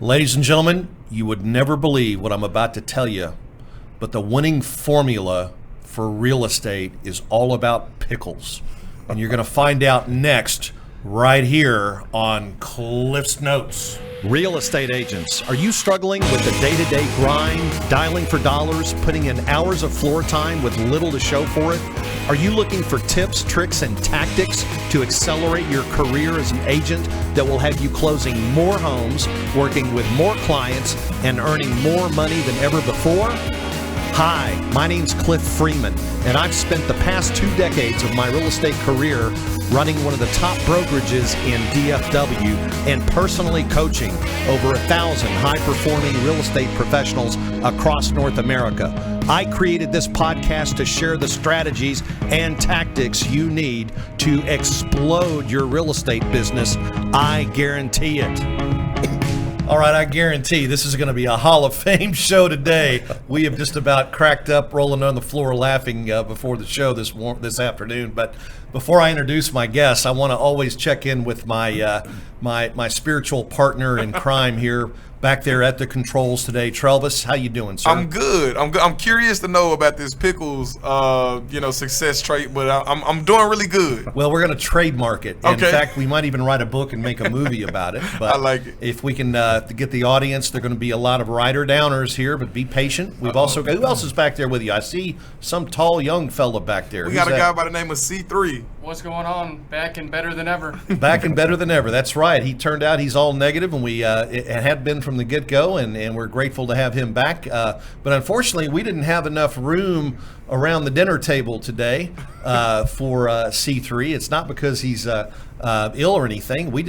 Ladies and gentlemen, you would never believe what I'm about to tell you, but the winning formula for real estate is all about pickles. And you're going to find out next, right here on Cliff's Notes. Real estate agents, are you struggling with the day-to-day grind, dialing for dollars, putting in hours of floor time with little to show for it? Are you looking for tips, tricks, and tactics to accelerate your career as an agent that will have you closing more homes, working with more clients, and earning more money than ever before? Hi, my name's Cliff Freeman, and I've spent the past 2 decades of my real estate career running one of the top brokerages in DFW and personally coaching over 1,000 high-performing real estate professionals across North America. I created this podcast to share the strategies and tactics you need to explode your real estate business. I guarantee it. All right, I guarantee this is going to be a Hall of Fame show today. We have just about cracked up, rolling on the floor, laughing before the show this afternoon. But before I introduce my guests, I want to always check in with my my spiritual partner in crime here, back there at the controls today. Travis, how you doing, sir? I'm good. I'm curious to know about this pickles, success trait, but I'm doing really good. Well, we're going to trademark it. Okay. In fact, we might even write a book and make a movie about it. But I like it. If we can get the audience, there are going to be a lot of writer downers here, but be patient. We've also got, who else is back there with you? I see some tall young fella back there. We got a guy by the name of C3. What's going on? Back and better than ever. Back and better than ever. That's right. He turned out he's all negative, and we it had been from the get-go, and we're grateful to have him back. But unfortunately, we didn't have enough room around the dinner table today for C3. It's not because he's ill or anything. We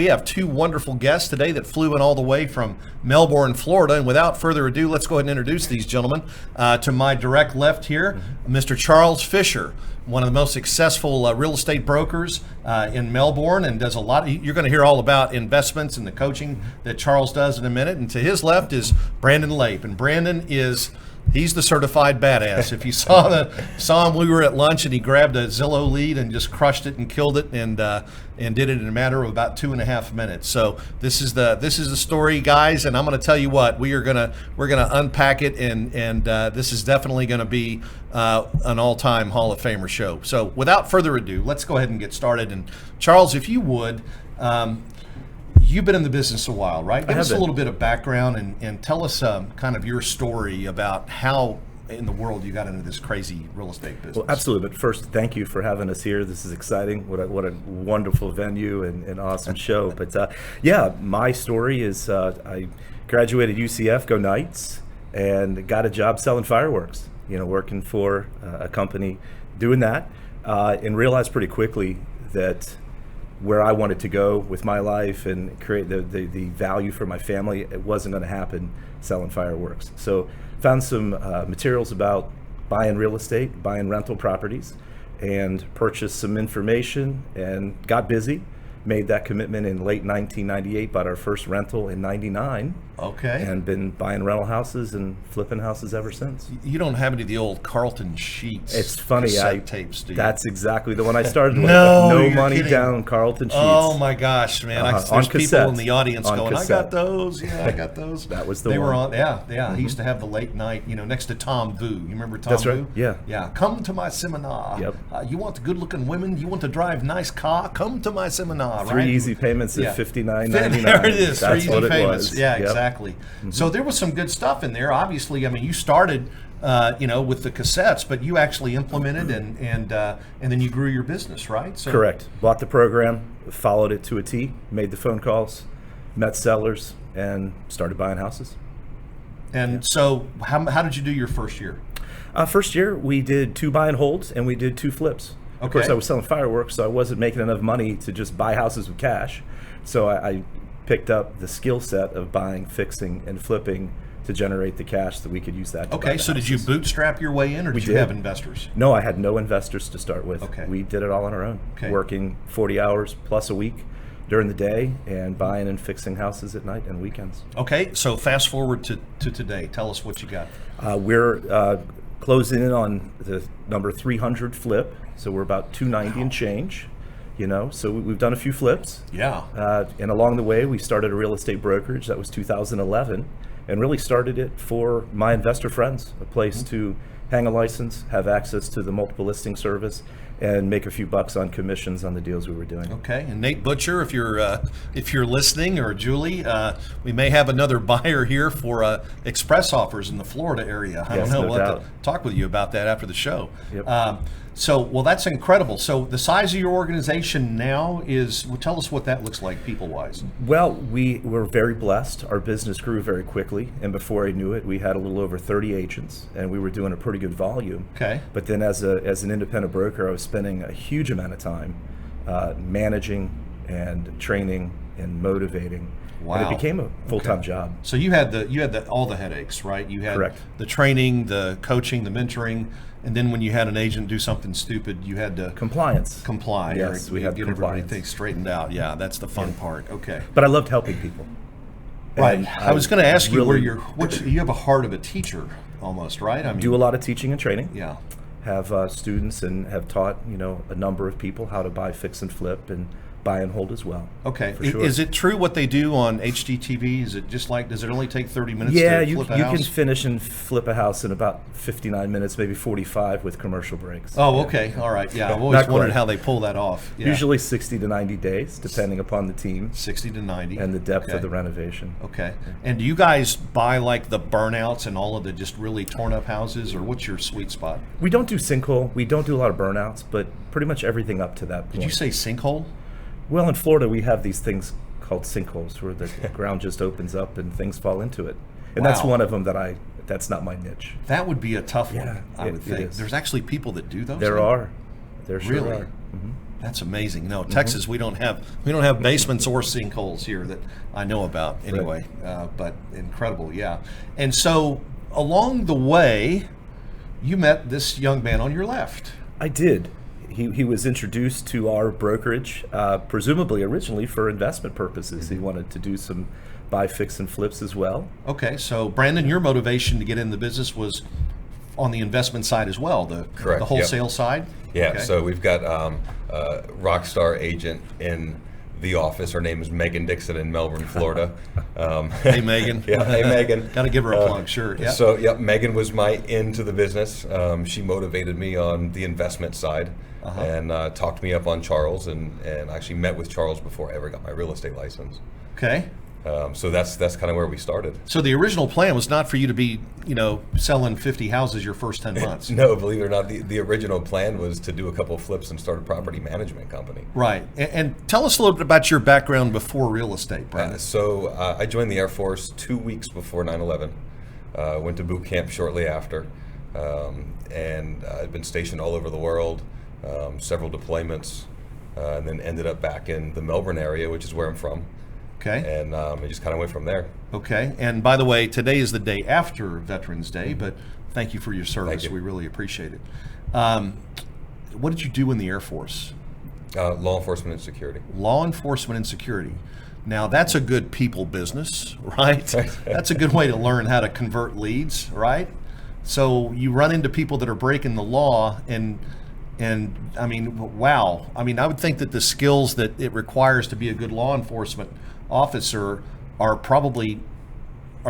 have 2 wonderful guests today that flew in all the way from Melbourne, Florida. And without further ado, let's go ahead and introduce these gentlemen. To my direct left here, Mr. Charles Fischer, one of the most successful real estate brokers in Melbourne, and does a lot. You're going to hear all about investments and the coaching that Charles does in a minute. And to his left is Brandon Lape, and Brandon he's the certified badass. If you saw him, we were at lunch, and he grabbed a Zillow lead and just crushed it and killed it, and did it in a matter of about 2.5 minutes. So this is the story, guys. And I'm going to tell you what, we're gonna unpack it, and this is definitely going to be an all-time Hall of Famer show. So without further ado, let's go ahead and get started. And Charles, if you would. You've been in the business a while, right? Give us a little bit of background and tell us kind of your story about how in the world you got into this crazy real estate business. Well, absolutely. But first, thank you for having us here. This is exciting. What a wonderful venue and awesome show. But my story is I graduated USAF, go Knights, and got a job selling fireworks, working for a company doing that, and realized pretty quickly that where I wanted to go with my life and create the value for my family, it wasn't going to happen selling fireworks. So found some materials about buying real estate, buying rental properties, and purchased some information and got busy. Made that commitment in late 1998, bought our first rental in 99. Okay. And been buying rental houses and flipping houses ever since. You don't have any of the old Carlton sheets. It's funny. Tapes, do you? That's exactly the one I started with. No money kidding. Down Carlton sheets. Oh my gosh, man! There's people in the audience going, cassette. "I got those. Yeah, I got those." That was the they one. were on. Yeah. Mm-hmm. He used to have the late night, next to Tom Vu. You remember Tom That's Vu? right. Yeah. Yeah. Come to my seminar. Yep. You want the good-looking women? You want to drive nice car? Come to my seminar. 3 easy payments of $59.99. There it is. That's 3 what easy it payments. was. Yeah, Yep. exactly. Mm-hmm. So there was some good stuff in there. Obviously, I mean, you started, with the cassettes, but you actually implemented and then you grew your business, right? So, correct. Bought the program, followed it to a T, made the phone calls, met sellers, and started buying houses. And so, how did you do your first year? First year, we did 2 buy and holds, and we did 2 flips. Okay. Of course, I was selling fireworks, so I wasn't making enough money to just buy houses with cash. So I picked up the skill set of buying, fixing, and flipping to generate the cash that we could use that to buy Okay, the so did you houses. bootstrap your way in, or did you have investors? No, I had no investors to start with. Okay. We did it all on our own, Okay. working 40 hours plus a week during the day and buying and fixing houses at night and weekends. Okay, so fast forward to today. Tell us what you got. We're closing in on the number 300 flip, so we're about 290 and change. you know. So we've done a few flips. Yeah. And along the way, we started a real estate brokerage. That was 2011, and really started it for my investor friends, a place to hang a license, have access to the multiple listing service, and make a few bucks on commissions on the deals we were doing. Okay, and Nate Butcher, if you're listening, or Julie, we may have another buyer here for express offers in the Florida area. I Yes, don't know. no We'll have doubt. to talk with you about that after the show. Yep. Well, that's incredible. So the size of your organization now is, well, tell us what that looks like people-wise. Well, we were very blessed. Our business grew very quickly, and before I knew it, we had a little over 30 agents, and we were doing a pretty good volume. Okay. But then as an independent broker, I was spending a huge amount of time managing and training and motivating. Wow. And it became a full-time Okay. job. So you had all the headaches, right? You had Correct. the training, the coaching, the mentoring, and then when you had an agent do something stupid, you had to Compliance. comply. Yes, or we had get everybody compliance. things straightened out. Yeah, that's the fun part. Okay. But I loved helping people. Right. And I was going to ask you where really you have a heart of a teacher almost, right? I mean, do a lot of teaching and training. yeah. Have students and have taught, you know, a number of people how to buy, fix, and flip, and buy and hold as well. Okay. For sure. Is it true what they do on HGTV? Is it just like, does it only take 30 minutes Yeah, to you flip a can house? finish and flip a house in about 59 minutes, maybe 45 with commercial breaks. Oh, Yeah. okay. All right. Yeah. I've always Not wondered quite. how they pull that off. Yeah. Usually 60 to 90 days, depending upon the team 60 to 90. and the depth Okay. of the renovation. Okay. And do you guys buy like the burnouts and all of the just really torn up houses, or what's your sweet spot? We don't do sinkhole. We don't do a lot of burnouts, but pretty much everything up to that point. Did you say sinkhole? Well, in Florida, we have these things called sinkholes where the ground just opens up and things fall into it. And that's Wow. one of them that's not my niche. That would be a tough one, Yeah, I would it think. is. There's actually people that do those. There things? are. There sure Really? are. Mhm. That's amazing. No, Texas, we don't have basements or sinkholes here that I know about anyway. But incredible, yeah. And so along the way, you met this young man on your left. I did. He was introduced to our brokerage, presumably originally for investment purposes. He wanted to do some buy, fix, and flips as well. Okay, so Brandon, your motivation to get in the business was on the investment side as well, Correct, the wholesale side? Yeah, Okay. so we've got a rock star agent in the office. Her name is Megan Dixon in Melbourne, Florida. Hey, Megan. Yeah, hey, Megan. Got to give her a plug, sure. Yeah. So, yeah, Megan was my into the business. She motivated me on the investment side and talked me up on Charles, and I actually met with Charles before I ever got my real estate license. Okay. So that's kind of where we started. So the original plan was not for you to be, selling 50 houses your first 10 months. No, believe it or not, the original plan was to do a couple of flips and start a property management company. Right. And tell us a little bit about your background before real estate, Brandon. So I joined the Air Force 2 weeks before 9/11. Went to boot camp shortly after, and I'd been stationed all over the world, several deployments, and then ended up back in the Melbourne area, which is where I'm from. Okay. And it just kind of went from there. Okay. And by the way, today is the day after Veterans Day, but thank you for your service. Thank you. We really appreciate it. What did you do in the Air Force? Law enforcement and security. Law enforcement and security. Now, that's a good people business, right? That's a good way to learn how to convert leads, right? So you run into people that are breaking the law, and I mean, wow. I mean, I would think that the skills that it requires to be a good law enforcement officer are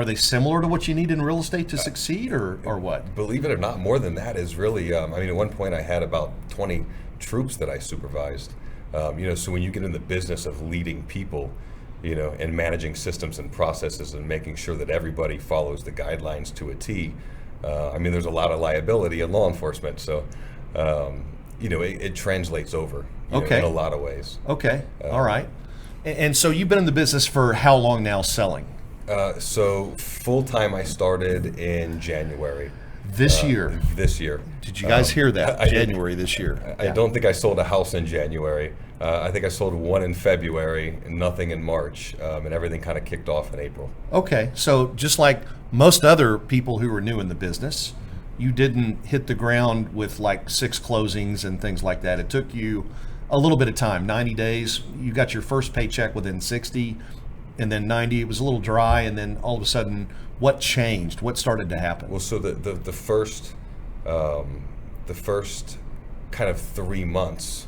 they similar to what you need in real estate to succeed, or what? Believe it or not, more than that is really, at one point I had about 20 troops that I supervised. So when you get in the business of leading people, and managing systems and processes and making sure that everybody follows the guidelines to a T, there's a lot of liability in law enforcement. So, it translates over Okay. in a lot of ways. Okay, all right. And so you've been in the business for how long now selling? So full-time I started in January. This year. This year. Did you guys hear that? I- January this year. I don't think I sold a house in January. I think I sold one in February, nothing in March, and everything kind of kicked off in April. Okay, so just like most other people who are new in the business, you didn't hit the ground with like 6 closings and things like that. It took you a little bit of time, 90 days. You got your first paycheck within 60, and then 90. It was a little dry, and then all of a sudden, what changed? What started to happen? Well, so the first kind of 3 months,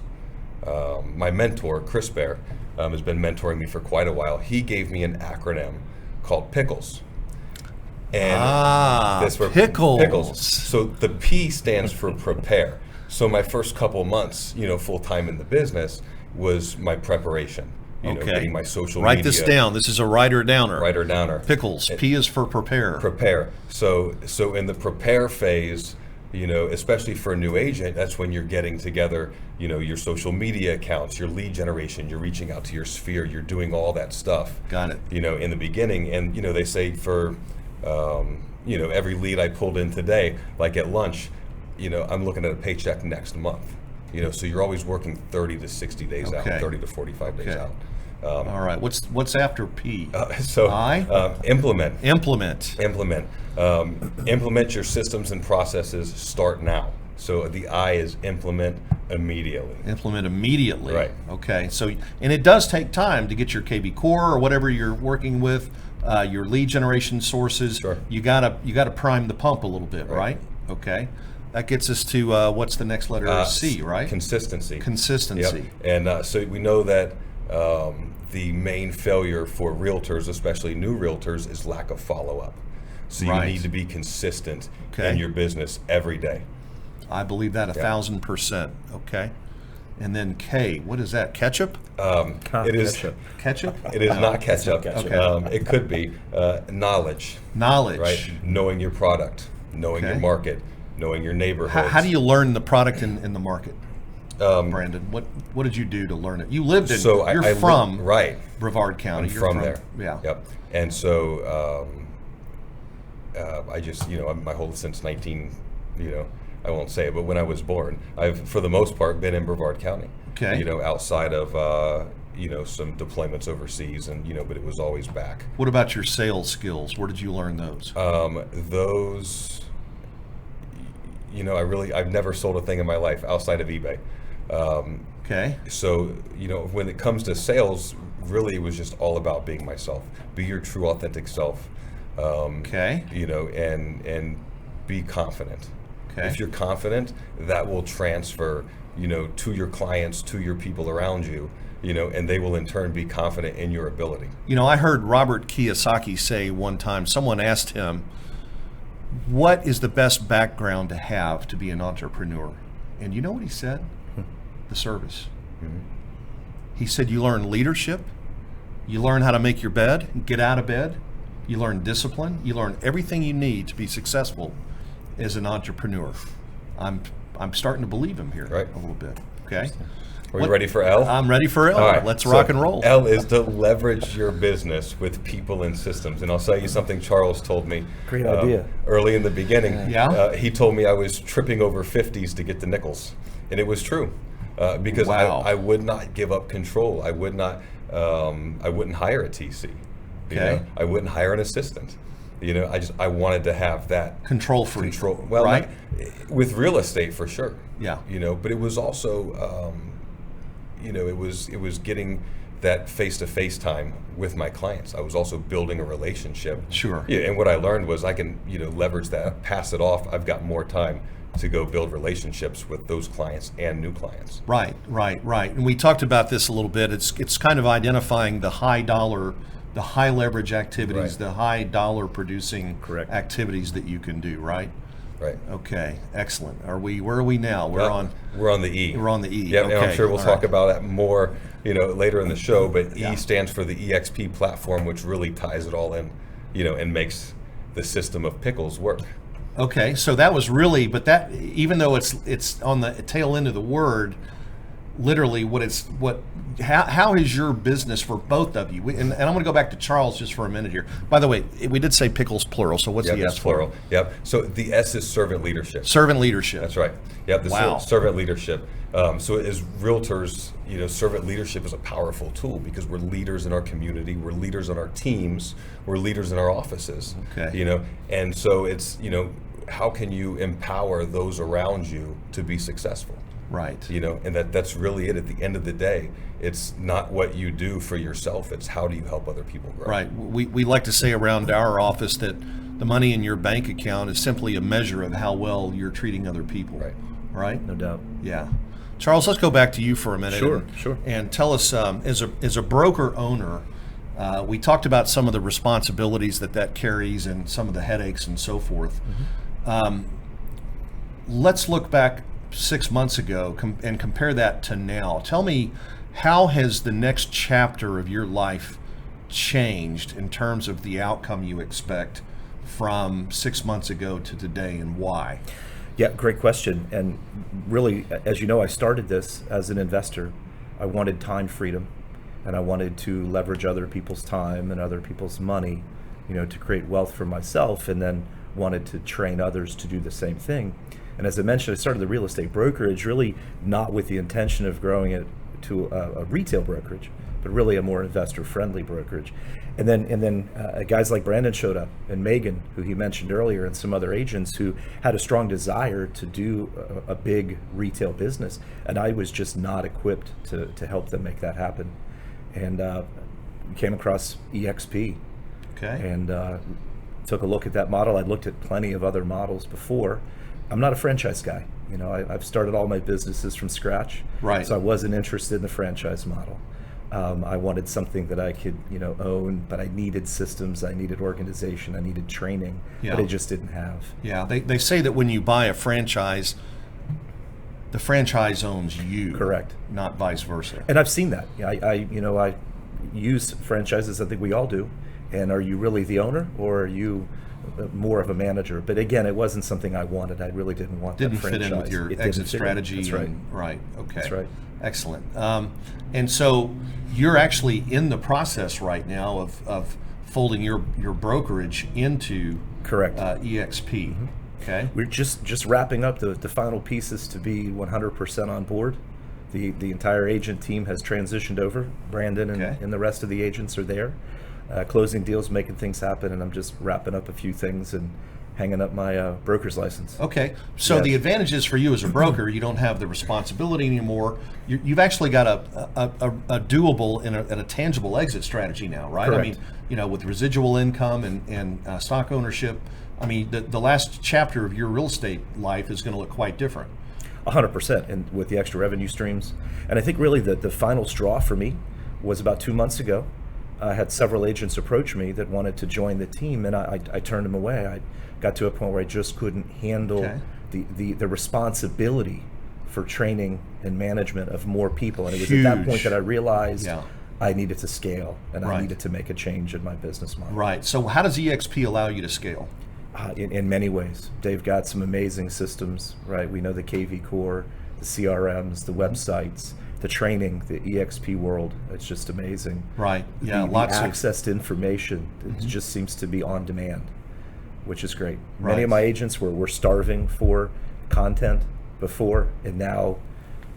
my mentor, Chris Bear, has been mentoring me for quite a while. He gave me an acronym called PICKLES. And that's where pickles. So the P stands for prepare. So my first couple months, full time in the business was my preparation. Getting my social media. Write this down. This is a writer-downer. Writer-downer. Pickles. P is for prepare. Prepare. So in the prepare phase, especially for a new agent, that's when you're getting together, your social media accounts, your lead generation, you're reaching out to your sphere, you're doing all that stuff. Got it. In the beginning. And, they say for, every lead I pulled in today, like at lunch, I'm looking at a paycheck next month. So you're always working 30 to 60 days out, 30 to 45 days out. All right. What's after P? Implement. Implement. Implement your systems and processes. Start now. So the I is implement immediately. Implement immediately. Right. Okay. So, and it does take time to get your KB Core or whatever you're working with, your lead generation sources. Sure. You gotta prime the pump a little bit, right? Okay. That gets us to what's the next letter? C, right? Consistency. Consistency. Yep. And so we know that the main failure for realtors, especially new realtors, is lack of follow-up. So you need to be consistent in your business every day. I believe that 1,000%. Okay. And then K, what is that? Ketchup? It is ketchup. It is not ketchup. Okay. It could be knowledge. Knowledge. Right. Knowing your product, knowing your market, knowing your neighborhood. How do you learn the product in the market? Brandon, what did you do to learn it? You lived in. You're from Brevard County. I'm from there. Yeah. Yep. And so I just my whole since 19 I won't say it, but when I was born, I've for the most part been in Brevard County. Okay. Outside of some deployments overseas, and but it was always back. What about your sales skills? Where did you learn those? Those. I've never sold a thing in my life outside of eBay. Okay. So, when it comes to sales, really it was just all about being myself. Be your true, authentic self. And be confident. Okay. If you're confident, that will transfer, to your clients, to your people around you, and they will in turn be confident in your ability. I heard Robert Kiyosaki say one time, someone asked him, what is the best background to have to be an entrepreneur? And you know what he said? The service. Mm-hmm. He said you learn leadership, you learn how to make your bed, get out of bed, you learn discipline, you learn everything you need to be successful as an entrepreneur. I'm starting to believe him here a little bit. Okay. Are you ready for L? I'm ready for L. All right. Let's rock and roll. L is to leverage your business with people and systems. And I'll tell you something Charles told me. Great idea. Early in the beginning. Yeah. He told me I was tripping over 50s to get the nickels. And it was true. Because I would not give up control. I would not. I wouldn't hire a TC. I wouldn't hire an assistant. I wanted to have that control freak. Well, right? With real estate for sure. Yeah. But it was also, it was getting that face-to-face time with my clients. I was also building a relationship. Sure. Yeah, and what I learned was I can, leverage that, pass it off. I've got more time to go build relationships with those clients and new clients. Right. And we talked about this a little bit. It's kind of identifying the high dollar, the high leverage activities, the high dollar producing activities that you can do, right? Right. Okay, excellent. Where are we now? We're on the E. We're on the E. Yeah, okay. and I'm sure we'll talk about that more, later in the show, but E stands for the EXP platform, which really ties it all in, and makes the system of pickles work. Okay, so that was really, but that, even though it's on the tail end of the word, literally how is your business for both of you? And I'm going to go back to Charles just for a minute here. By the way, we did say pickles plural, so what's the S plural? Yep. So the S is servant leadership. Servant leadership. That's right. Yep. Servant leadership. So as realtors, servant leadership is a powerful tool because we're leaders in our community, we're leaders in our teams, we're leaders in our offices. Okay. And so it's, how can you empower those around you to be successful? Right. And that's really it. At the end of the day, it's not what you do for yourself, it's how do you help other people grow. Right. We like to say around our office that the money in your bank account is simply a measure of how well you're treating other people. Right. Right? No doubt. Yeah. Charles, let's go back to you for a minute. Sure, sure. And tell us, as a broker owner, we talked about some of the responsibilities that carries and some of the headaches and so forth. Let's look back 6 months ago and compare that to now. Tell me, how has the next chapter of your life changed in terms of the outcome you expect from 6 months ago to today, and why? Yeah, great question. And really, as you know, I started this as an investor. I wanted time freedom, and I wanted to leverage other people's time and other people's money, to create wealth for myself, and then wanted to train others to do the same thing. And as I mentioned, I started the real estate brokerage really not with the intention of growing it to a retail brokerage, but really a more investor-friendly brokerage. And then guys like Brandon showed up, and Megan, who he mentioned earlier, and some other agents who had a strong desire to do a big retail business. And I was just not equipped to help them make that happen. And we came across EXP. Okay. And took a look at that model. I'd looked at plenty of other models before. I'm not a franchise guy. I've started all my businesses from scratch. Right. So I wasn't interested in the franchise model. I wanted something that I could, own, but I needed systems, I needed organization, I needed training, but I just didn't have. Yeah, they say that when you buy a franchise, the franchise owns you. Correct. Not vice versa. And I've seen that. I use franchises, I think we all do. And are you really the owner, or are you more of a manager? But again, it wasn't something I wanted. I really didn't want that franchise. Didn't fit in with your exit strategy. That's right. Right. Okay. That's right. Excellent. And so you're actually in the process right now of folding your brokerage into Correct. EXP. Mm-hmm. Okay. We're just wrapping up the final pieces to be 100% on board. The entire agent team has transitioned over. Brandon and the rest of the agents are there. Closing deals, making things happen, and I'm just wrapping up a few things and hanging up my broker's license. Okay, so the advantage is for you as a broker, you don't have the responsibility anymore. You've actually got a doable and a tangible exit strategy now, right? Correct. I mean, with residual income and stock ownership, I mean, the last chapter of your real estate life is going to look quite different. 100%, and with the extra revenue streams. And I think really the final straw for me was about 2 months ago. I had several agents approach me that wanted to join the team, and I turned them away. I got to a point where I just couldn't handle the responsibility for training and management of more people. And it was at that point that I realized I needed to scale, and I needed to make a change in my business model. Right. So how does EXP allow you to scale? In many ways. They've got some amazing systems, right? We know the KV Core, the CRMs, the websites, the training, the EXP world. It's just amazing. Right. Yeah. The Lots access to information. It just seems to be on demand, which is great. Right. Many of my agents were starving for content before, and now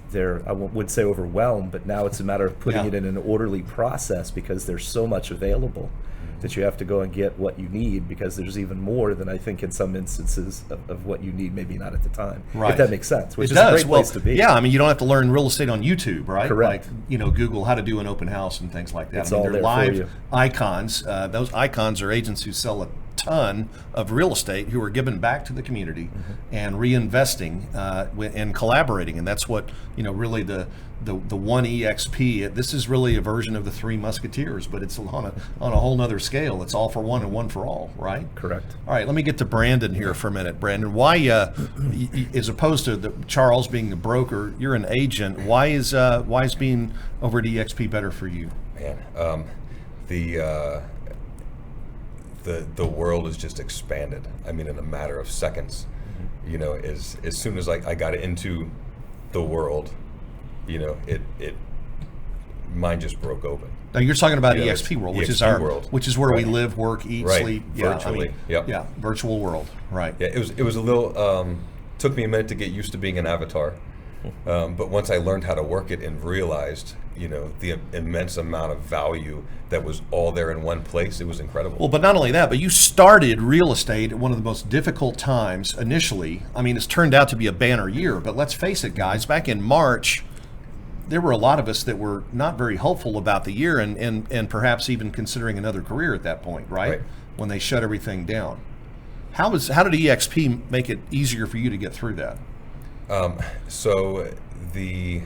they're, I would say overwhelmed, but now it's a matter of putting it in an orderly process because there's so much available that you have to go and get what you need, because there's even more than I think in some instances of what you need, maybe not at the time. Right. If that makes sense, which It is does. a great place to be. Yeah, I mean, you don't have to learn real estate on YouTube, right? Correct. Like, Google how to do an open house and things like that. It's I mean, all they're there for live you. icons. Those icons are agents who sell a ton of real estate, who are giving back to the community and reinvesting and collaborating. And that's what, really the one EXP, this is really a version of the Three Musketeers, but it's on a whole nother scale. It's all for one and one for all, right? Correct. All right, let me get to Brandon here for a minute. Brandon, why, as opposed to Charles being the broker, you're an agent. Why is being over at EXP better for you? Man, the world has just expanded. I mean, in a matter of seconds. As soon as I got into the world, mine just broke open. Now you're talking about EXP World, which is EXP world. which is where we live, work, eat, sleep. Virtually. Yeah, virtual world. Right. Yeah, it was a little. Took me a minute to get used to being an avatar, but once I learned how to work it and realized, the immense amount of value that was all there in one place, it was incredible. Well, but not only that, but you started real estate at one of the most difficult times initially. I mean, it's turned out to be a banner year, but let's face it, guys, back in March, there were a lot of us that were not very hopeful about the year and perhaps even considering another career at that point, right? When they shut everything down. How did EXP make it easier for you to get through that? So the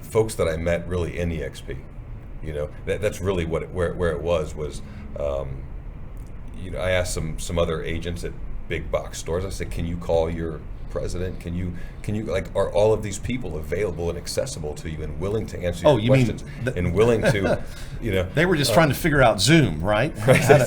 folks that I met really in EXP, that's really where it was. I asked some other agents at big box stores. I said, can you call your president? Can you are all of these people available and accessible to you and willing to answer your questions and willing to, They were just trying to figure out Zoom, right?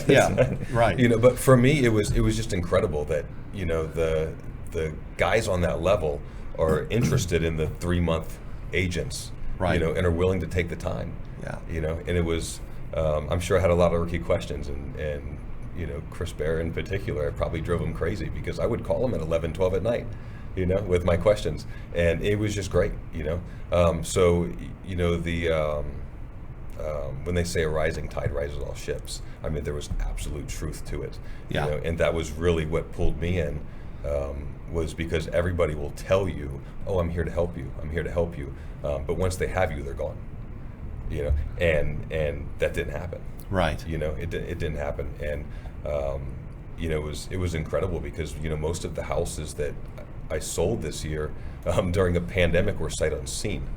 Yeah, right. But for me, it was just incredible that the guys on that level are interested in the 3-month agents, right? And are willing to take the time. Yeah. And it was, I'm sure I had a lot of rookie questions, and Chris Bear in particular, I probably drove him crazy because I would call him at 11, 12 at night, with my questions, and it was just great, when they say a rising tide rises all ships, I mean, there was absolute truth to it. Yeah. And that was really what pulled me in, was because everybody will tell you, oh, I'm here to help you, I'm here to help you, but once they have you, they're gone. And that didn't happen. Right. It didn't happen, and it was incredible because most of the houses that I sold this year during a pandemic were sight unseen.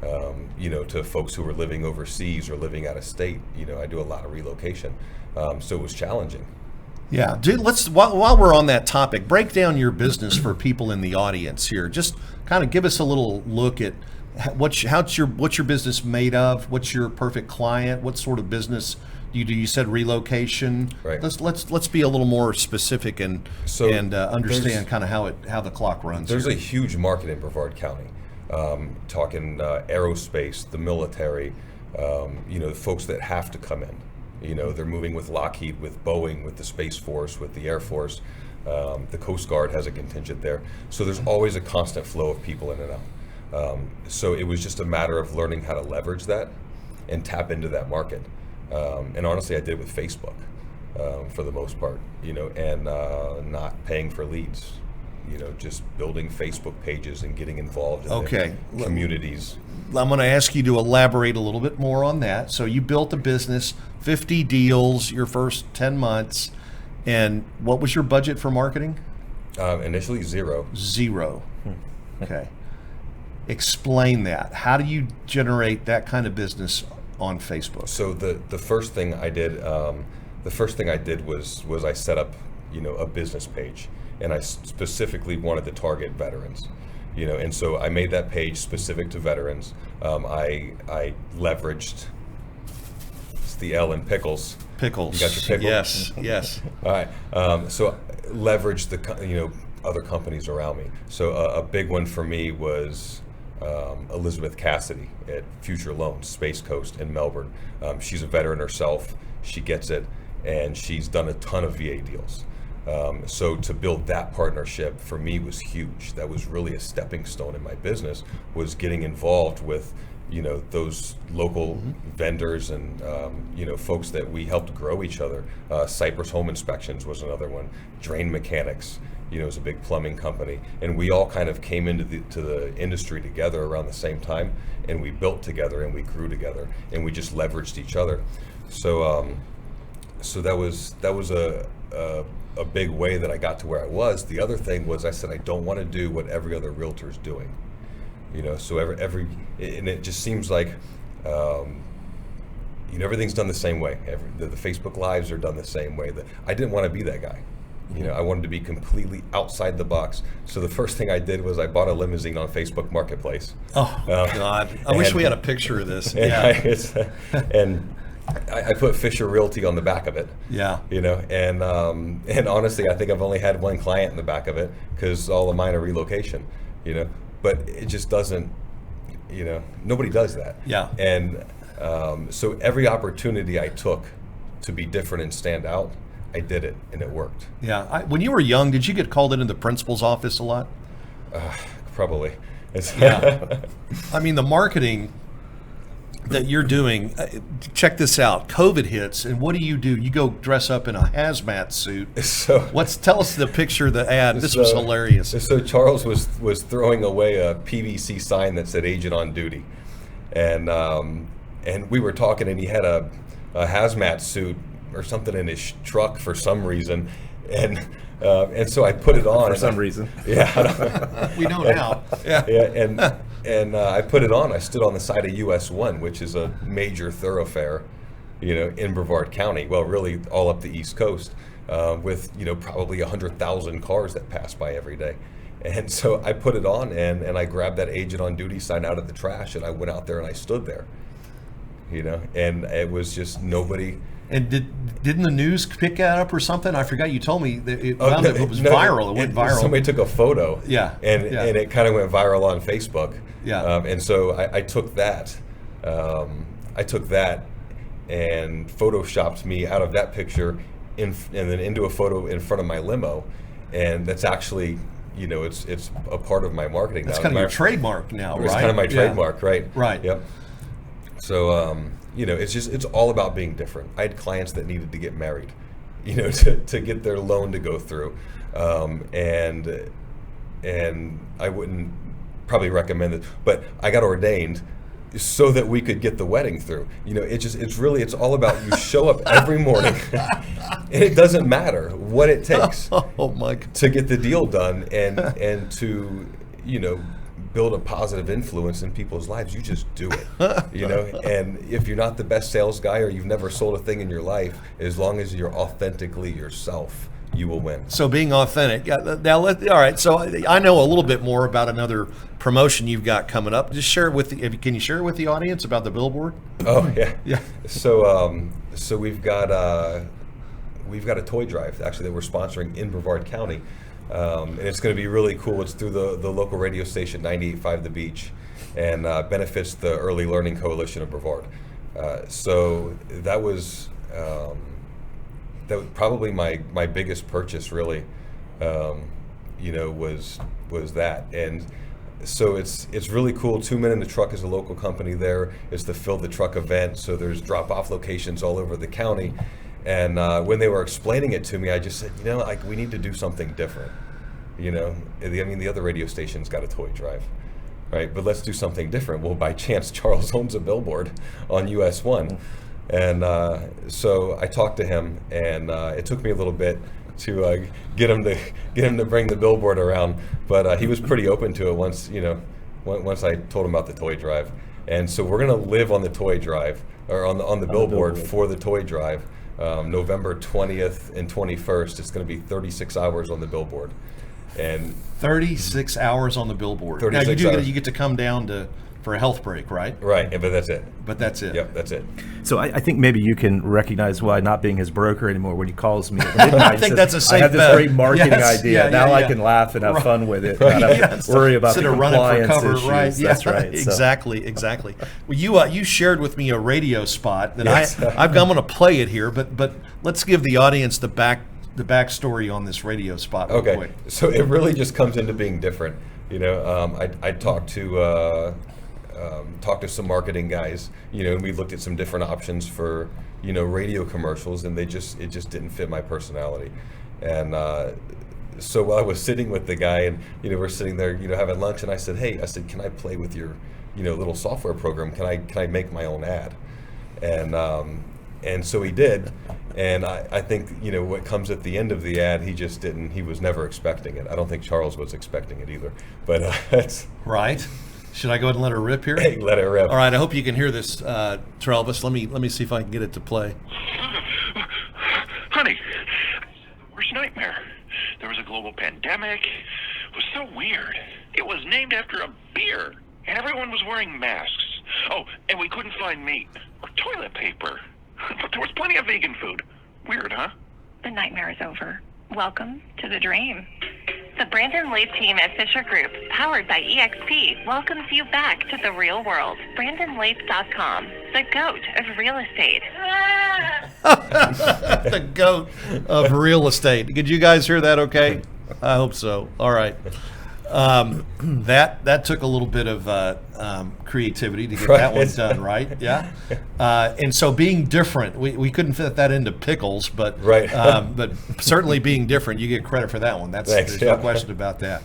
To folks who were living overseas or living out of state. I do a lot of relocation, so it was challenging. Yeah, dude. While we're on that topic, break down your business for people in the audience here. Just kind of give us a little look at what's your business made of. What's your perfect client? What sort of business do you do? You said relocation. Right. Let's be a little more specific and understand kind of how the clock runs. There's here. a huge market in Brevard County. Talking aerospace, the military, folks that have to come in. They're moving with Lockheed, with Boeing, with the Space Force, with the Air Force. The Coast Guard has a contingent there. So there's always a constant flow of people in and out. So it was just a matter of learning how to leverage that and tap into that market. And honestly, I did it with Facebook for the most part, and not paying for leads. Just building Facebook pages and getting involved in the communities. I'm going to ask you to elaborate a little bit more on that. So you built a business, 50 deals your first 10 months, and what was your budget for marketing? Initially zero. Zero. Okay. Explain that. How do you generate that kind of business on Facebook? So the first thing I did, was I set up, a business page. And I specifically wanted to target veterans, and so I made that page specific to veterans. I leveraged, it's the L in pickles. Pickles. You got your pickles? Yes. All right. So leveraged the other companies around me. So a big one for me was Elizabeth Cassidy at Future Loans, Space Coast in Melbourne. She's a veteran herself. She gets it, and she's done a ton of VA deals. So to build that partnership for me was huge. That was really a stepping stone in my business, was getting involved with, those local vendors and, folks that we helped grow each other. Cypress Home Inspections was another one. Drain Mechanics, is a big plumbing company. And we all kind of came into the industry together around the same time, and we built together and we grew together and we just leveraged each other. So, that was a big way that I got to where I was. The other thing was I said I don't want to do what every other realtor is doing, so and it just seems like everything's done the same way. The Facebook Lives are done the same way. I didn't want to be that guy. I wanted to be completely outside the box. So the first thing I did was I bought a limousine on Facebook Marketplace. Oh God! I wish we had a picture of this. And I put Fischer Realty on the back of it. Yeah. And honestly, I think I've only had one client in the back of it because all of mine are relocation. But it just doesn't. Nobody does that. Yeah. And so every opportunity I took to be different and stand out, I did it, and it worked. Yeah. When you were young, did you get called into the principal's office a lot? Probably. Yeah. I mean, the marketing that you're doing, check this out. COVID hits, and what do? You go dress up in a hazmat suit. So tell us the picture, the ad. This was hilarious. So Charles was throwing away a PVC sign that said "Agent on Duty," and we were talking, and he had a hazmat suit or something in his truck for some reason, And so I put it on For some reason. Yeah. We know now. Yeah. Yeah, and I put it on. I stood on the side of US 1, which is a major thoroughfare, in Brevard County. Well, really all up the East Coast, with probably 100,000 cars that pass by every day. And so I put it on, and I grabbed that agent on duty sign out of the trash, and I went out there and I stood there, and it was just nobody. And didn't the news pick that up or something? I forgot you told me that it was viral. It went viral. Somebody took a photo. Yeah. And it kind of went viral on Facebook. Yeah. And so I took that. And photoshopped me out of that picture and then into a photo in front of my limo, and that's actually it's a part of my marketing. That's now. kind of your trademark now, right? It's kind of my trademark, right? Right. Yep. So it's all about being different. I had clients that needed to get married, to get their loan to go through, and I wouldn't probably recommend it, but I got ordained so that we could get the wedding through. It's all about you show up every morning and it doesn't matter what it takes to get the deal done and to, build a positive influence in people's lives. You just do it, and if you're not the best sales guy or you've never sold a thing in your life, as long as you're authentically yourself, you will win. So being authentic. Now, all right. So I know a little bit more about another promotion you've got coming up. Just share it with can you share it with the audience about the billboard? Oh yeah, yeah. So we've got a toy drive actually that we're sponsoring in Brevard County, and it's going to be really cool. It's through the local radio station 98.5 The Beach, and benefits the Early Learning Coalition of Brevard. So that was probably my biggest purchase, really, was that. And so it's really cool. 2 Men in the Truck is a local company there. It's the Fill the Truck event, so there's drop-off locations all over the county. And when they were explaining it to me, I just said, we need to do something different. The other radio station's got a toy drive, right? But let's do something different. Well, by chance, Charles owns a billboard on US 1. And so I talked to him, and it took me a little bit to get him to bring the billboard around, but he was pretty open to it once I told him about the toy drive. And so we're gonna live on the toy drive, or on the billboard for the toy drive. November 20th and 21st. It's going to be 36 hours on the billboard, and 36 hours on the billboard. 36 now hours. You get to come down for a health break, right? Right, but that's it. Yep, that's it. So I think maybe you can recognize why not being his broker anymore when he calls me at midnight. I think that's a safe I have this bet. great marketing Yes, idea. yeah, now yeah, I yeah. can laugh and have fun with it. Right, Not yes. worry about Instead the of running for compliance cover, issues. right? That's Yeah, right. Exactly. Well, you shared with me a radio spot that Yes. I'm going to play it here, but let's give the audience the backstory on this radio spot real quick. So it really just comes into being different. I talked to some marketing guys, and we looked at some different options for, radio commercials, and it just didn't fit my personality. And so while I was sitting with the guy, and we're sitting there, having lunch, and I said, can I play with your, little software program? Can I make my own ad? And so he did. And I think, what comes at the end of the ad, he was never expecting it. I don't think Charles was expecting it either. But that's right. Should I go ahead and let her rip here? Hey, let it rip. All right. I hope you can hear this, Travis. Let me see if I can get it to play. Honey, the worst nightmare. There was a global pandemic. It was so weird. It was named after a beer, and everyone was wearing masks. Oh, and we couldn't find meat or toilet paper. But there was plenty of vegan food. Weird, huh? The nightmare is over. Welcome to the dream. The Brandon Lape team at Fischer Group, powered by EXP, welcomes you back to the real world. BrandonLape.com, the GOAT of real estate. The GOAT of real estate. Did you guys hear that okay? I hope so. All right. That took a little bit of creativity to get that one done, right? Yeah. And so being different, we couldn't fit that into pickles, but right. But certainly being different, you get credit for that one. There's no question about that.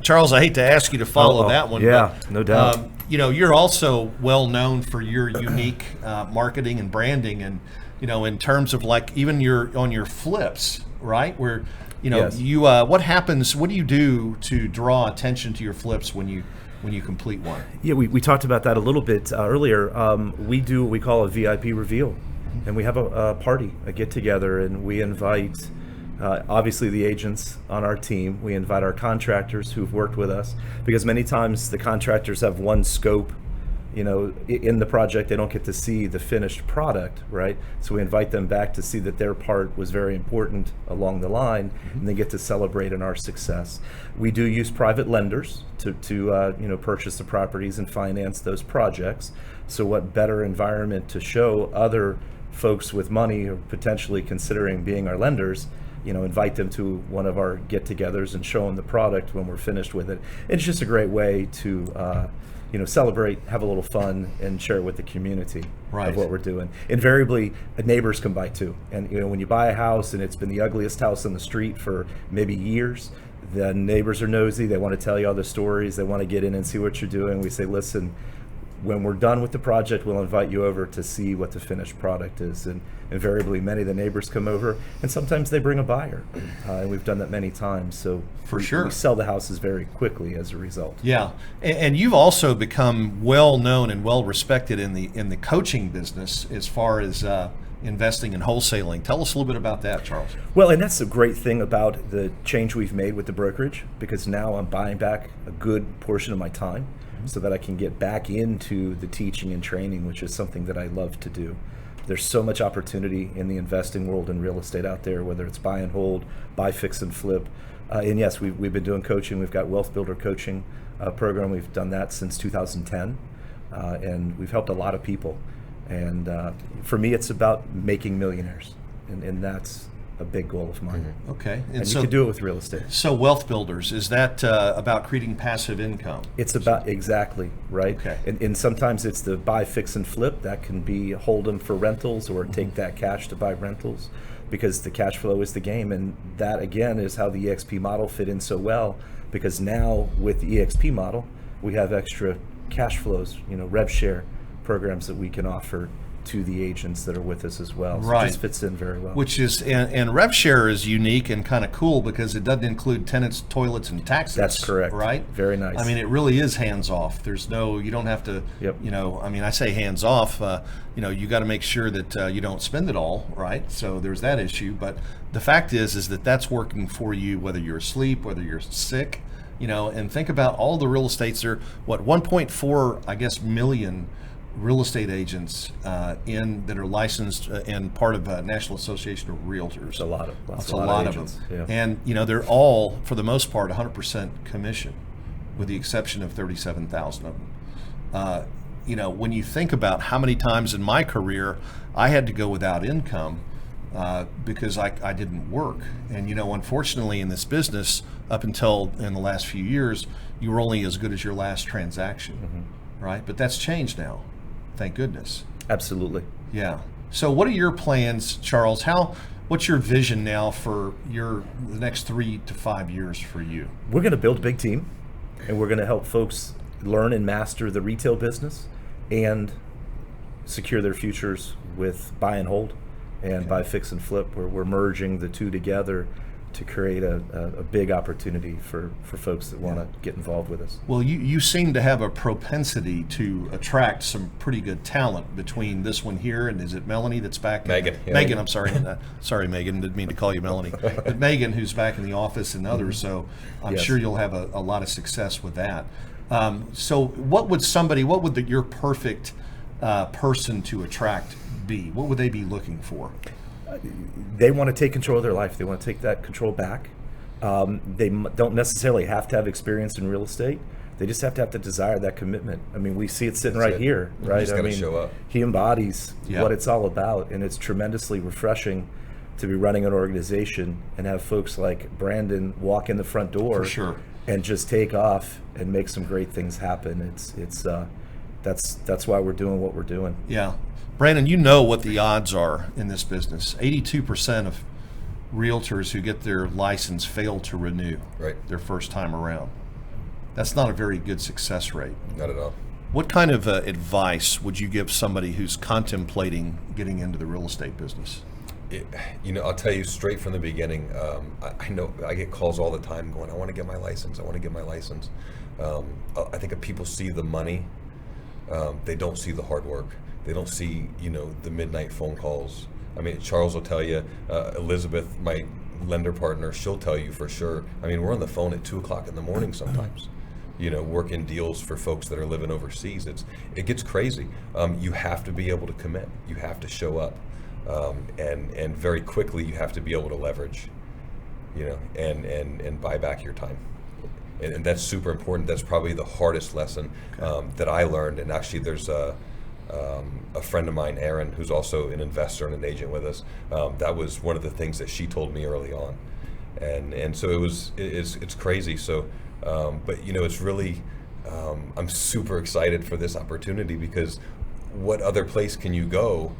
Charles, I hate to ask you to follow that one. Yeah, but, no doubt. You're also well known for your unique marketing and branding, and in terms of like even on your flips. right? Where, Yes. what happens? What do you do to draw attention to your flips when you complete one? Yeah, we talked about that a little bit earlier. We do what we call a VIP reveal, and we have a party, a get-together, and we invite obviously the agents on our team. We invite our contractors who've worked with us, because many times the contractors have one scope, in the project. They don't get to see the finished product, right? So we invite them back to see that their part was very important along the line, and they get to celebrate in our success. We do use private lenders to purchase the properties and finance those projects. So what better environment to show other folks with money or potentially considering being our lenders, invite them to one of our get-togethers and show them the product when we're finished with it. It's just a great way to celebrate, have a little fun, and share it with the community of what we're doing. Invariably, neighbors come by too. And when you buy a house and it's been the ugliest house on the street for maybe years, the neighbors are nosy. They want to tell you all the stories. They want to get in and see what you're doing. We say, listen, when we're done with the project, we'll invite you over to see what the finished product is. And invariably, many of the neighbors come over, and sometimes they bring a buyer. And we've done that many times. So For sure. we sell the houses very quickly as a result. Yeah, and you've also become well known and well respected in the coaching business as far as investing and wholesaling. Tell us a little bit about that, Charles. Well, and that's the great thing about the change we've made with the brokerage, because now I'm buying back a good portion of my time so that I can get back into the teaching and training, which is something that I love to do. There's so much opportunity in the investing world in real estate out there, whether it's buy and hold, buy, fix, and flip. And yes, we've been doing coaching. We've got Wealth Builder coaching program. We've done that since 2010, and we've helped a lot of people. And for me, it's about making millionaires, and that's a big goal of mine. Okay, And you can do it with real estate. So Wealth Builders, is that about creating passive income? It's about, exactly, right? Okay. And sometimes it's the buy, fix, and flip. That can be hold them for rentals, or take that cash to buy rentals, because the cash flow is the game. And that, again, is how the EXP model fit in so well, because now with the EXP model, we have extra cash flows, rev share programs that we can offer to the agents that are with us as well. So Right. it just fits in very well. Which is, and rev share is unique and kind of cool because it doesn't include tenants, toilets, and taxes. That's correct. Right? Very nice. I mean, it really is hands off. There's no, you don't have to, Yep. I say hands off, you got to make sure that you don't spend it all, right? So there's that issue. But the fact is that that's working for you, whether you're asleep, whether you're sick, and think about all the real estates. There, 1.4, million real estate agents that are licensed and part of National Association of Realtors. a lot of That's a a lot of agents. them. Yeah. And they're all, for the most part, 100% commission, with the exception of 37,000 of them. When you think about how many times in my career I had to go without income because I didn't work. And unfortunately in this business, up until in the last few years, you were only as good as your last transaction, right? But that's changed now. Thank goodness. Absolutely. Yeah. So what are your plans, Charles? What's your vision now for the next 3 to 5 years for you? We're going to build a big team, and we're going to help folks learn and master the retail business and secure their futures with buy and hold and buy, fix, and flip. We're merging the two together to create a big opportunity for folks that want to get involved with us. Well, you seem to have a propensity to attract some pretty good talent between this one here, and is it Melanie that's back? Megan. Yeah. Megan, I'm sorry. Sorry, Megan, didn't mean to call you Melanie. But Megan, who's back in the office, and others, so I'm Yes. sure you'll have a lot of success with that. So what would your perfect person to attract be? What would they be looking for? They want to take control of their life. They want to take that control back. They don't necessarily have to have experience in real estate. They just have to have the desire, that commitment. I mean, we see it sitting That's right it. here, You right? just gotta show up. He embodies Yeah. what it's all about, and it's tremendously refreshing to be running an organization and have folks like Brandon walk in the front door For sure. and just take off and make some great things happen. That's why we're doing what we're doing. Yeah. Brandon, you know what the odds are in this business. 82% of realtors who get their license fail to renew their first time around. That's not a very good success rate. Not at all. What kind of advice would you give somebody who's contemplating getting into the real estate business? I'll tell you straight from the beginning. I know I get calls all the time going, I want to get my license. I want to get my license. I think if people see the money, they don't see the hard work. They don't see, the midnight phone calls. I mean, Charles will tell you, Elizabeth, my lender partner, she'll tell you for sure. I mean, we're on the phone at 2:00 in the morning sometimes, working deals for folks that are living overseas. It gets crazy. You have to be able to commit. You have to show up. And very quickly you have to be able to leverage, and buy back your time. And that's super important. That's probably the hardest lesson that I learned. And actually there's a friend of mine, Erin, who's also an investor and an agent with us. That was one of the things that she told me early on. And so it's crazy. So, but it's really, I'm super excited for this opportunity, because what other place can you go?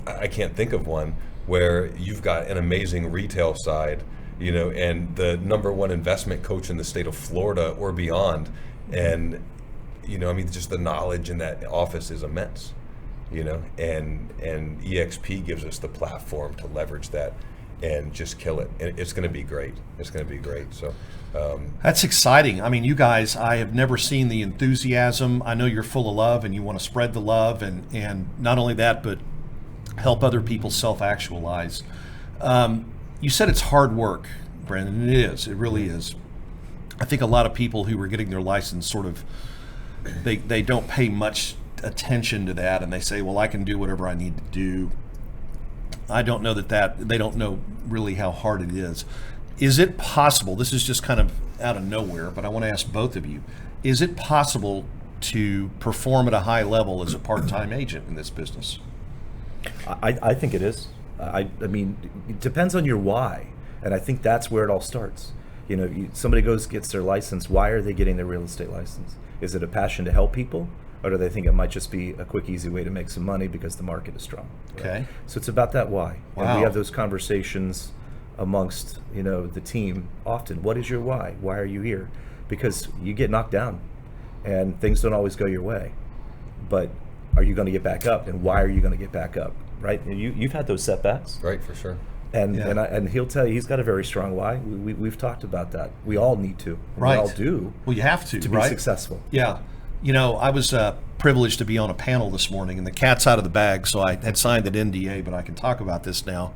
I can't think of one where you've got an amazing retail side, and the #1 investment coach in the state of Florida or beyond. And, just the knowledge in that office is immense, and EXP gives us the platform to leverage that and just kill it. And it's going to be great. It's going to be great. So that's exciting. I mean, you guys, I have never seen the enthusiasm. I know you're full of love and you want to spread the love, and not only that, but help other people self-actualize. You said it's hard work, Brandon. It is. It really is. I think a lot of people who are getting their license sort of, they don't pay much attention to that, and they say, well, I can do whatever I need to do. I don't know that they don't know really how hard it is. Is it possible, this is just kind of out of nowhere, but I want to ask both of you, is it possible to perform at a high level as a part-time agent in this business? I think it is. I mean, it depends on your why, and I think that's where it all starts. Somebody gets their license. Why are they getting their real estate license? Is it a passion to help people, or do they think it might just be a quick, easy way to make some money because the market is strong? Right? Okay. So it's about that why. Wow. And we have those conversations amongst the team often. What is your why? Why are you here? Because you get knocked down, and things don't always go your way, but are you going to get back up, and why are you going to get back up, right? And you've had those setbacks, right? For sure. And he'll tell you he's got a very strong why. We've talked about that. We all need to. Right. We all do. Well, you have to be successful. Yeah. I was privileged to be on a panel this morning, and the cat's out of the bag, so I had signed an NDA, but I can talk about this now,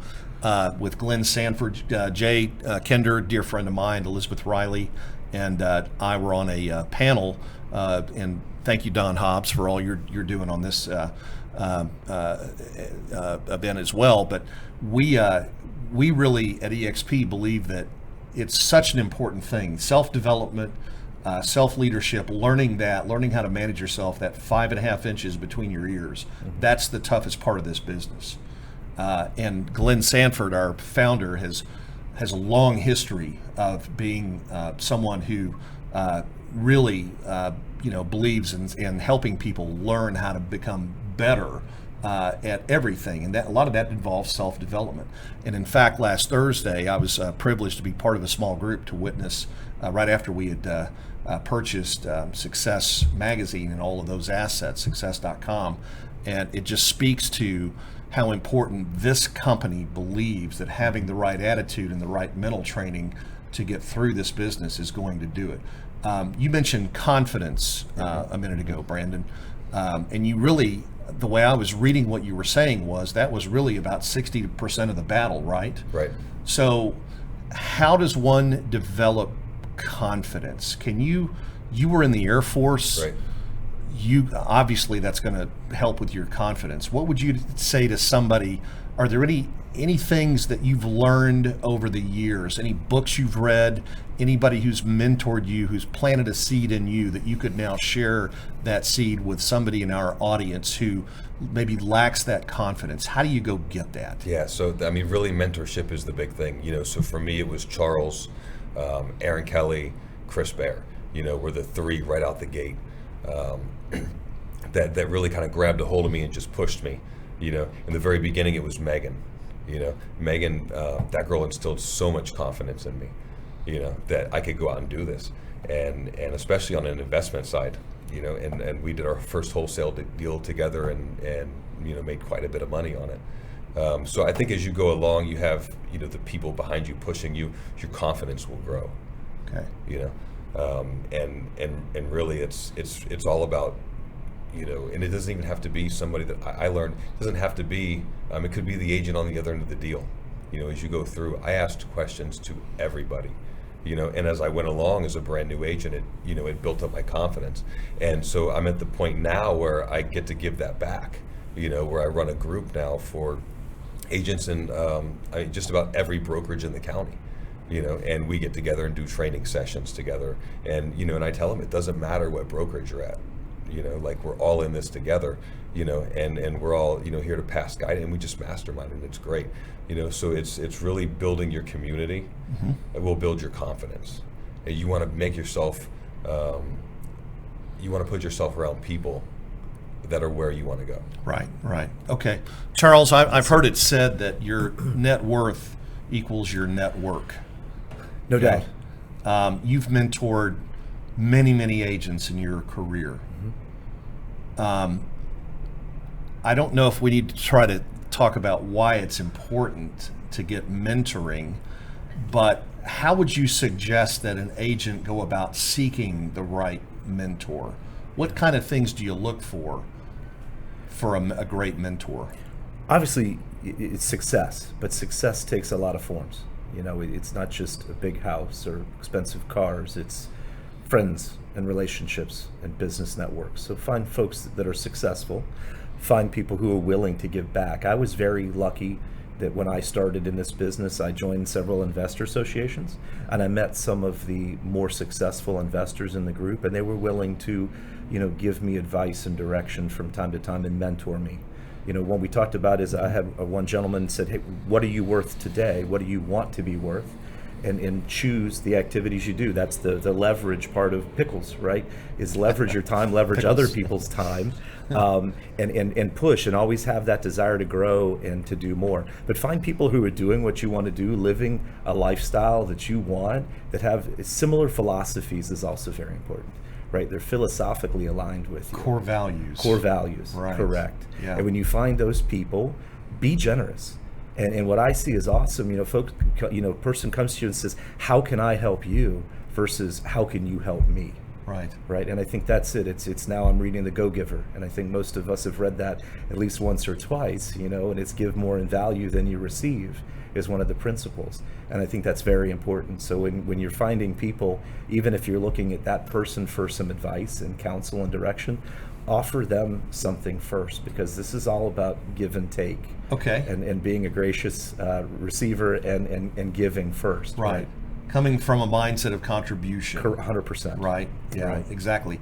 with Glenn Sanford, Jay Kender, dear friend of mine, Elizabeth Riley, and I were on a panel, and thank you, Don Hobbs, for all you're doing on this event as well. But we really at EXP believe that it's such an important thing. Self-development, self-leadership, learning how to manage yourself, that 5.5 inches between your ears. Mm-hmm. That's the toughest part of this business. And Glenn Sanford, our founder, has a long history of being someone who really believes in helping people learn how to become better at everything, and that a lot of that involves self-development. And in fact, last Thursday, I was privileged to be part of a small group to witness right after we had purchased Success Magazine and all of those assets, success.com, and it just speaks to how important this company believes that having the right attitude and the right mental training to get through this business is going to do it. You mentioned confidence a minute ago, Brandon, and you really, the way I was reading what you were saying was that was really about 60% of the battle, right? Right. So how does one develop confidence? You were in the Air Force. Right. You obviously that's going to help with your confidence. What would you say to somebody? Are there any things that you've learned over the years? Any books you've read? Anybody who's mentored you, who's planted a seed in you that you could now share that seed with somebody in our audience who maybe lacks that confidence? How do you go get that? Yeah, so I mean, really, mentorship is the big thing. So for me, it was Charles, Aaron Kelly, Chris Bear. Were the three right out the gate that really kind of grabbed a hold of me and just pushed me. In the very beginning, it was Megan. Megan, that girl instilled so much confidence in me, that I could go out and do this, and especially on an investment side, and we did our first wholesale deal together, and made quite a bit of money on it, So I think as you go along, you have the people behind you pushing you. Your confidence will grow. Okay. And really it's all about and it doesn't even have to be somebody that I learned. It doesn't have to be. It could be the agent on the other end of the deal. As you go through, I asked questions to everybody. And as I went along as a brand new agent, it built up my confidence. And so I'm at the point now where I get to give that back. Where I run a group now for agents in just about every brokerage in the county. And we get together and do training sessions together. And and I tell them it doesn't matter what brokerage you're at. Like we're all in this together. And we're all here to pass guidance, and we just mastermind, and it's great. So it's really building your community. It will build your confidence. And you want to make yourself, you want to put yourself around people that are where you want to go. Right. Okay. Charles, I've heard it said that your net worth equals your network. No doubt. You've mentored many agents in your career. I don't know if we need to try to talk about why it's important to get mentoring, but how would you suggest that an agent go about seeking the right mentor? What kind of things do you look for a great mentor? Obviously, it's success, but success takes a lot of forms. It's not just a big house or expensive cars. It's friends and relationships and business networks. So find folks that are successful. Find people who are willing to give back. I was very lucky that when I started in this business, I joined several investor associations, and I met some of the more successful investors in the group, and they were willing to, give me advice and direction from time to time and mentor me. What we talked about is I had one gentleman said, "Hey, what are you worth today? What do you want to be worth?" And choose the activities you do. That's the leverage part of pickles, right? Is leverage your time, leverage other people's time, and push, and always have that desire to grow and to do more. But find people who are doing what you want to do, living a lifestyle that you want, that have similar philosophies is also very important, right? They're philosophically aligned with you. Core values. Right. Correct. Yeah. And when you find those people, be generous. And what I see is awesome. Folks, a person comes to you and says, "How can I help you?" versus "How can you help me?" Right. And I think that's it. It's now I'm reading The Go-Giver, and I think most of us have read that at least once or twice. And it's give more in value than you receive is one of the principles, and I think that's very important. So when you're finding people, even if you're looking at that person for some advice and counsel and direction, offer them something first, because this is all about give and take. Okay. And being a gracious receiver and giving first. Right. Coming from a mindset of contribution. 100%. Right. Yeah, Right. Exactly.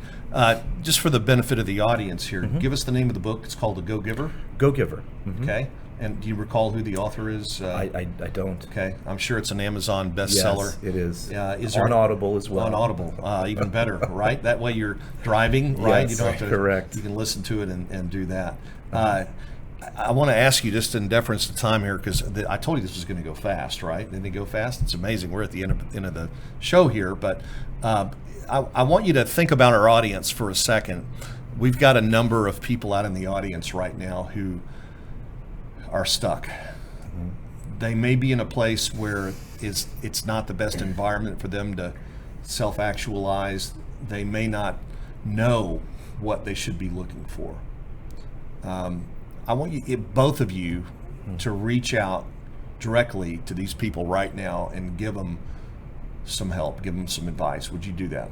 Just for the benefit of the audience here, give us the name of the book. It's called The Go-Giver. Go-Giver. Okay. And do you recall who the author is? I don't. Okay. I'm sure it's an Amazon bestseller. Yes, it is. Is there on Audible as well. On Audible, even better, right? That way you're driving, right? Yes, you don't have to. correct. You can listen to it and do that. I want to ask you, just in deference to time here, because I told you this was going to go fast, right? Didn't it go fast? It's amazing. We're at the end of the show here, but I want you to think about our audience for a second. We've got a number of people out in the audience right now who are stuck. They may be in a place where it's not the best environment for them to self-actualize. They may not know what they should be looking for. I want you, both of you, to reach out directly to these people right now and give them some help, give them some advice. Would you do that?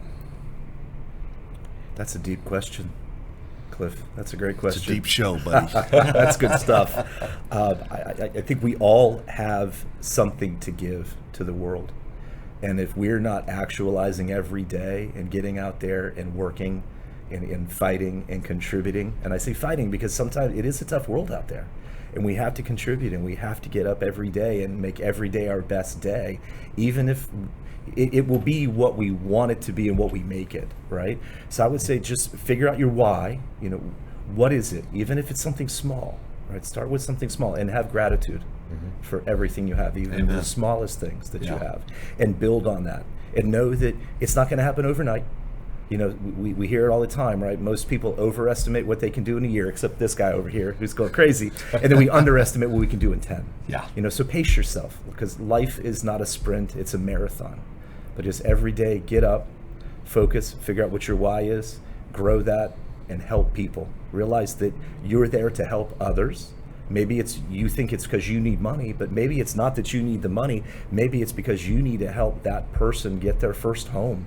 That's a deep question, Cliff. That's a great question. It's a deep show, buddy. That's good stuff. I think we all have something to give to the world. And if we're not actualizing every day and getting out there and working and fighting and contributing, and I say fighting because sometimes it is a tough world out there, and we have to contribute, and we have to get up every day and make every day our best day, even if it will be what we want it to be and what we make it, right? So I would say just figure out your why. What is it? Even if it's something small, right? Start with something small and have gratitude for everything you have, even the smallest things that you have, and build on that. And know that it's not going to happen overnight. We hear it all the time, right? Most people overestimate what they can do in a year, except this guy over here who's going crazy. And then we underestimate what we can do in 10. Yeah. So pace yourself, because life is not a sprint, it's a marathon. But just every day, get up, focus, figure out what your why is, grow that, and help people. Realize that you're there to help others. Maybe you think it's because you need money, but maybe it's not that you need the money. Maybe it's because you need to help that person get their first home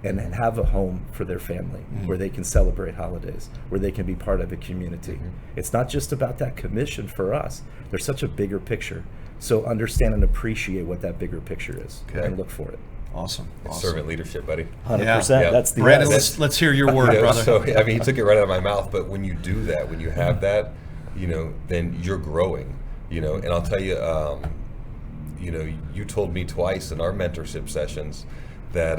and have a home for their family, where they can celebrate holidays, where they can be part of a community. It's not just about that commission for us. There's such a bigger picture. So understand and appreciate what that bigger picture is, and look for it. Awesome. Servant leadership, buddy. 100%. Yeah. That's the Brandon, essence. let's hear your word, brother. So, I mean, he took it right out of my mouth, but when you do that, when you have that, then you're growing, and I'll tell you, you told me twice in our mentorship sessions that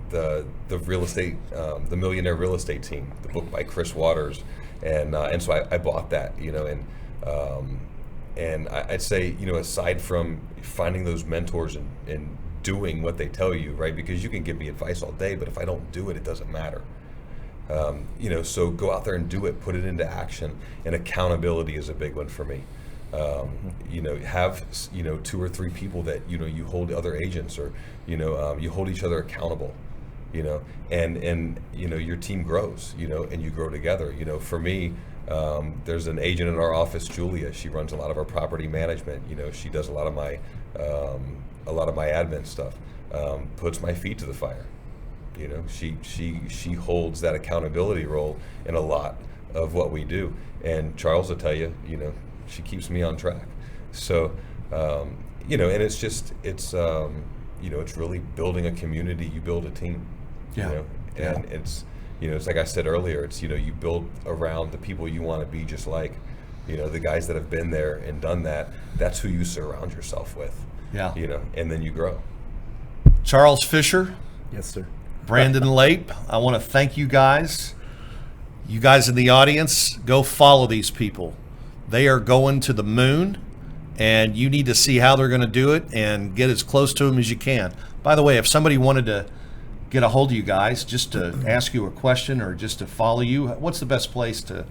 the real estate, the Millionaire Real Estate Team, the book by Chris Waters, and so I bought that, and I'd say, aside from finding those mentors and doing what they tell you, right? Because you can give me advice all day, but if I don't do it, it doesn't matter. So go out there and do it, put it into action, and accountability is a big one for me. Have 2 or 3 people that you hold other agents, or you hold each other accountable, and your team grows, and you grow together. For me, there's an agent in our office, Julia. She runs a lot of our property management. She does a lot of my admin stuff. Puts my feet to the fire. She holds that accountability role in a lot of what we do. And Charles will tell you, she keeps me on track. So, and it's just, it's really building a community. You build a team, and it's, it's like I said earlier, it's, you build around the people you want to be just like, the guys that have been there and done that. That's who you surround yourself with. Yeah. And then you grow. Charles Fischer. Yes, sir. Brandon Lape, I want to thank you guys. You guys in the audience, go follow these people. They are going to the moon, and you need to see how they're going to do it and get as close to them as you can. By the way, if somebody wanted to get a hold of you guys, just to ask you a question or just to follow you, what's the best place to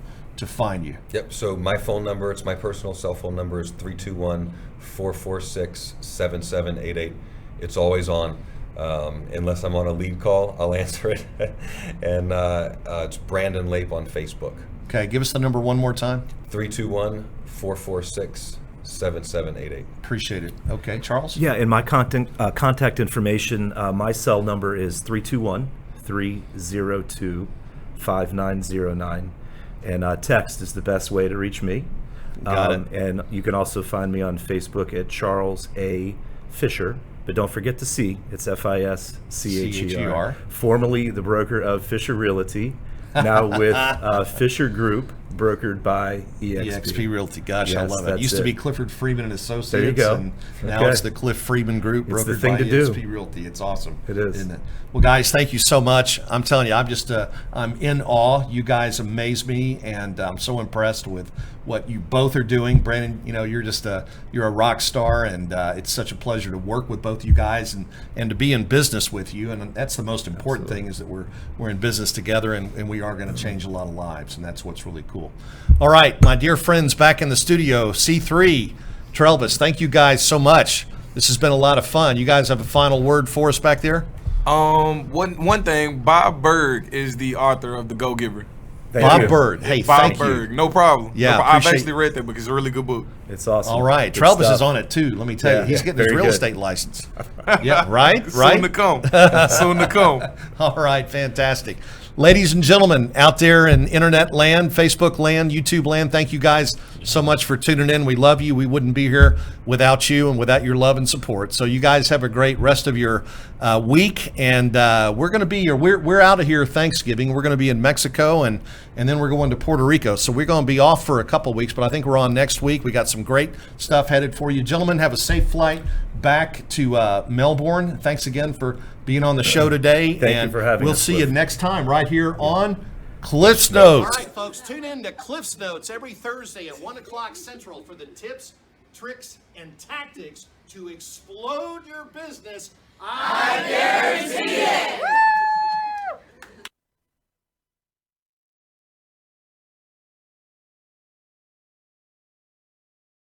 find you? Yep. So my phone number, it's my personal cell phone number, is 321-446-7788. It's always on. Unless I'm on a lead call, I'll answer it. And it's Brandon Lape on Facebook. Okay, give us the number one more time. 321-446-7788. Appreciate it. Okay, Charles? Yeah, and my contact information, my cell number is 321-302-5909. And text is the best way to reach me. Got it. And you can also find me on Facebook at Charles A. Fischer. But don't forget the C. It's Fischer. Formerly the broker of Fischer Realty, now with Fischer Group, brokered by EXP Realty. Gosh, I Yes, love it. that's Used to be it. Clifford Freeman and Associates. There you go. And now Okay. it's the Cliff Freeman Group, It's the brokered thing by to do. EXP Realty. It's awesome. It is. Isn't it? Well, guys, thank you so much. I'm telling you, I'm just, I'm in awe. You guys amaze me, and I'm so impressed with what you both are doing. Brandon, you're just you're a rock star, and it's such a pleasure to work with both you guys and to be in business with you. And that's the most important thing, is that we're in business together, and we are going to change a lot of lives, and that's what's really cool. All right, my dear friends back in the studio, C3, Trelvis, thank you guys so much. This has been a lot of fun. You guys have a final word for us back there? One thing, Bob Berg is the author of The Go Giver. Bob Bird. Hey, Bob thank Berg, you. no problem. Yeah, I've appreciate- actually read that book. It's a really good book. It's awesome. All right, Good Trelvis stuff. is on it too. Let me tell you, he's getting his very real good. estate license. Yeah, right. Soon to come. Soon to come. All right, fantastic. Ladies and gentlemen out there in internet land, Facebook land, YouTube land, thank you guys so much for tuning in. We love you. We wouldn't be here without you and without your love and support. So you guys have a great rest of your week, and we're going to be here. We're out of here Thanksgiving. We're going to be in Mexico, and then we're going to Puerto Rico. So we're going to be off for a couple weeks, but I think we're on next week. We got some great stuff headed for you. Gentlemen, have a safe flight back to Melbourne. Thanks again for being on the show today. Thank you for having We'll us, see you Cliff. next time right here on Cliff's Notes. All right, folks, tune in to Cliff's Notes every Thursday at 1 o'clock Central for the tips, tricks, and tactics to explode your business. I guarantee it.